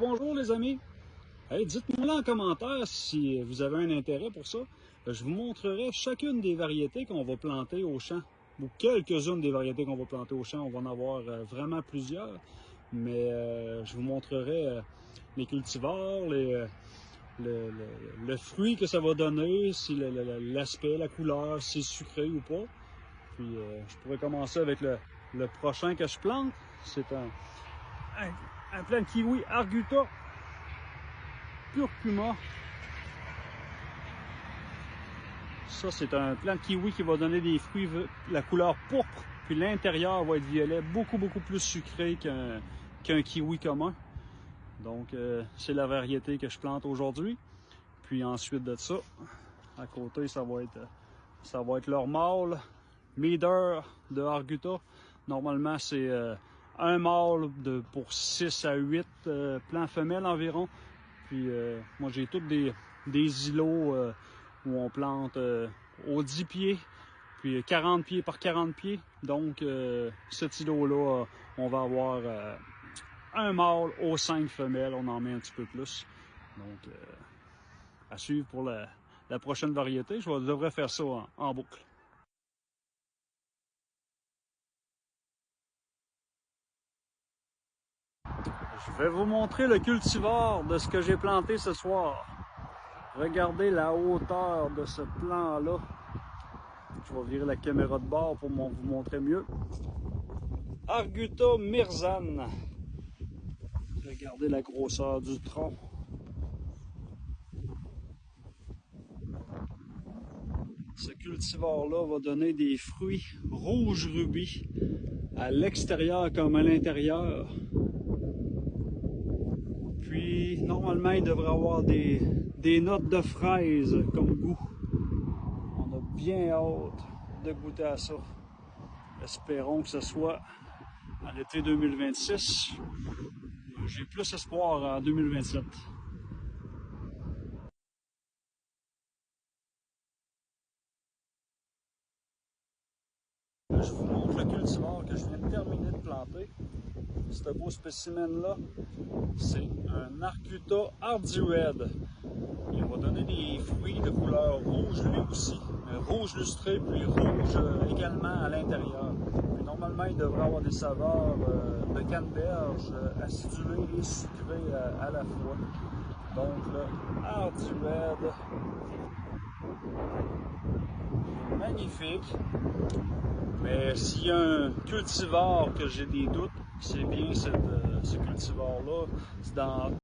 Bonjour les amis, hey, dites-moi en commentaire si vous avez un intérêt pour ça. Je vous montrerai chacune des variétés qu'on va planter au champ, ou quelques-unes des variétés qu'on va planter au champ. On va en avoir vraiment plusieurs, mais je vous montrerai les cultivars, le fruit que ça va donner, si l'aspect, la couleur, si c'est sucré ou pas. Puis je pourrais commencer avec le prochain que je plante. C'est un plant de kiwi Arguta Curcuma. Ça, c'est un plant de kiwi qui va donner des fruits, la couleur pourpre, puis l'intérieur va être violet, beaucoup plus sucré qu'un kiwi commun. Donc, c'est la variété que je plante aujourd'hui. Puis ensuite de ça, à côté, ça va être leur mâle, Meader de Arguta. Normalement, c'est un mâle pour 6 à 8 plants femelles environ. Puis moi, j'ai tous des îlots où on plante aux 10 pieds, puis 40 pieds par 40 pieds. Donc, cet îlot-là, on va avoir un mâle aux 5 femelles. On en met un petit peu plus. Donc, à suivre pour la prochaine variété. Je devrais faire ça en boucle. Je vais vous montrer le cultivar de ce que j'ai planté ce soir. Regardez la hauteur de ce plant-là. Je vais virer la caméra de bord pour vous montrer mieux. Arguta Mirzan. Regardez la grosseur du tronc. Ce cultivar-là va donner des fruits rouge rubis à l'extérieur comme à l'intérieur. Puis, normalement, il devrait avoir des notes de fraises comme goût. On a bien hâte de goûter à ça. Espérons que ce soit à l'été 2026. J'ai plus espoir en 2027. Je vous montre le cultivar que je viens de terminer de planter. Ce beau spécimen-là, c'est un Arguta Hardy Red. Il va donner des fruits de couleur rouge lui aussi, rouge lustré puis rouge également à l'intérieur. Puis normalement, il devrait avoir des saveurs de canneberge acidulées et sucrées à la fois. Donc le Hardy Red, magnifique. Mais s'il y a un cultivar que j'ai des doutes, c'est bien ce cultivar-là. C'est dans